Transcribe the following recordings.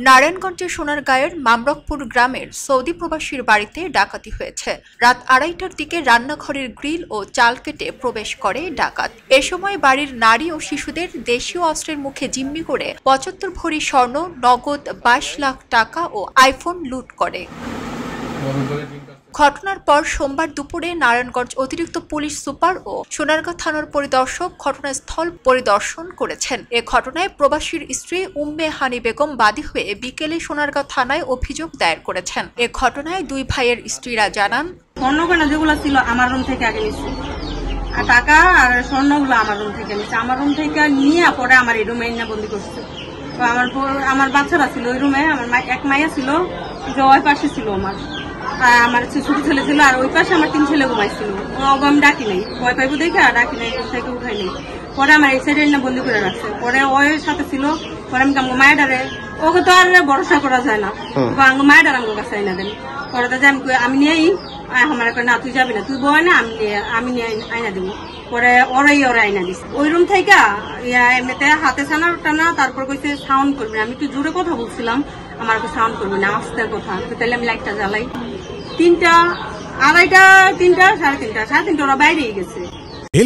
নারায়ণগঞ্জের সোনারগাঁয়ের মামরকপুর গ্রামের সৌদি প্রবাসীর বাড়িতে ডাকাতি হয়েছে। রাত 2:30টার দিকে রান্নাঘরের গ্রিল ও চাল কেটে প্রবেশ করে ডাকাত। এ সময় বাড়ির নারী ও শিশুদের দেশীয় অস্ত্রের মুখে জিম্মি করে 75 ভরি স্বর্ণ, নগদ 22 লাখ টাকা ও আইফোন লুট করে। ঘটনার পর সোমবার দুপুরে নারায়ণগঞ্জ অতিরিক্ত পুলিশ সুপার ও সোনারগাঁ থানার পরিদর্শক ঘটনাস্থল পরিদর্শন করেছেন। এ ঘটনায় প্রবাসীর স্ত্রী উম্মে হানি বেগম বাদী হয়ে বিকেলে সোনারগাঁ থানায় অভিযোগ দায়ের করেছেন। এ ঘটনায় দুই ভাইয়ের স্ত্রীরা জানান, স্বর্ণগয়না যেগুলো ছিল আমার রুম থেকে আগে নিচ্ছে, আর টাকা আর স্বর্ণগুলো আমার রুম থেকে নিচ্ছে। আমার রুম থেকে নিয়ে পরে আমার এই রুমে এনে বন্দি করছে। আমার বাচ্চারা ছিল ওই রুমে, আমার এক মাইয়া ছিল, ওই পাশে ছিল আমার ছোট ছেলে ছিল, আর ওই পাশে আমার 3 ছেলে ঘুমাইছিল। আমি ডাকি নাই, ভয় পাইবো দেখে আর ডাকি নাই, থেকে উঠাই নাই। পরে আমার এই সাইডে না বন্দি করে রাখছে। পরে ওর সাথে ছিল, পরে আমি মায়ের ওকে তো আর ভরসা করা যায় না, মায়ের আমার কাছে আইনা দেন। পরে আমি নিয়েই আমার না তুই যাবি না, তুই বয় না, আমি নিয়ে আইনা দেবো। পরে ওরা আইনা দিস ওই রুম থেকে এমনিতে হাতে টানা। তারপর কইছে সাউন্ড করবি না। আমি একটু জোরে কথা বলছিলাম, আমার সাউন্ড করবি না, আস্তে কথা। তাহলে আমি লাইটটা জ্বালাই। 3টা, 2:30, 3টা, 3:30 ওরা বাইরেই গেছে।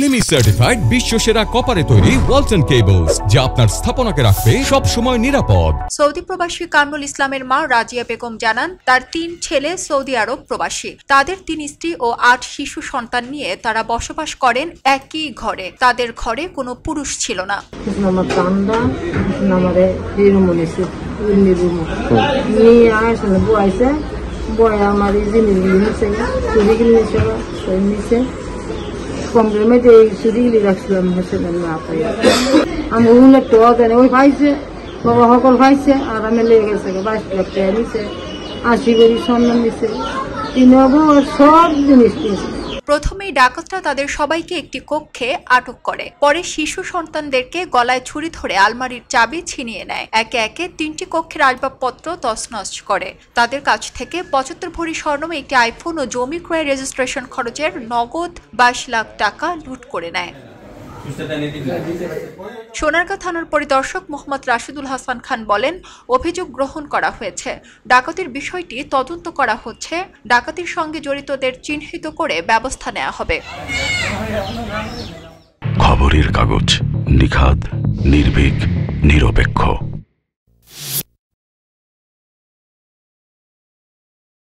LME সার্টিফাইড বিশ্বসেরা কপারে তৈরি ওয়ালটন কেবলস, যা আপনার স্থাপনাকে রাখবে সব সময় নিরাপদ। সৌদি প্রবাসী কামরুল ইসলামের মা রাজিয়া বেগম জানান, তার 3 ছেলে সৌদি আরব প্রবাসী। তাদের 3 স্ত্রী ও 8 শিশু সন্তান নিয়ে তারা বসবাস করেন একই ঘরে। তাদের ঘরে কোনো পুরুষ ছিল না। আমার কমপ্লেমে যে চুরিগুলি রাখছিলাম আমি একটু ওই পাইছে, বাবা সকল পাইছে, আর আমি লেগে গেছে 22 লাখ টাকা নিছে, 80 ভরি স্বর্ণ নিছে, 3 সব জিনিস নিয়েছে। প্রথমেই ডাকাতরা তাদের সবাইকে একটি কক্ষে আটক করে। পরে শিশু সন্তানদেরকে গলায় ছুরি ধরে আলমারির চাবি ছিনিয়ে নেয়। একে একে 3টি কক্ষের আসবাবপত্র তছনছ করে। তাদের কাছ থেকে 75 ভরি স্বর্ণ, একটি আইফোন ও জমি ক্রয় রেজিস্ট্রেশন খরচের নগদ 22 লাখ টাকা লুট করে নেয়। সোনারগাঁ থানার পরিদর্শক মোহাম্মদ রাশিদুল হাসান খান বলেন, অভিযোগ গ্রহণ করা হয়েছে। ডাকাতির বিষয়টি তদন্ত করা হচ্ছে। ডাকাতির সঙ্গে জড়িতদের চিহ্নিত করে ব্যবস্থা নেওয়া হবে। খবরের কাগজ, নিখাদ, নির্ভীক, নিরপেক্ষ।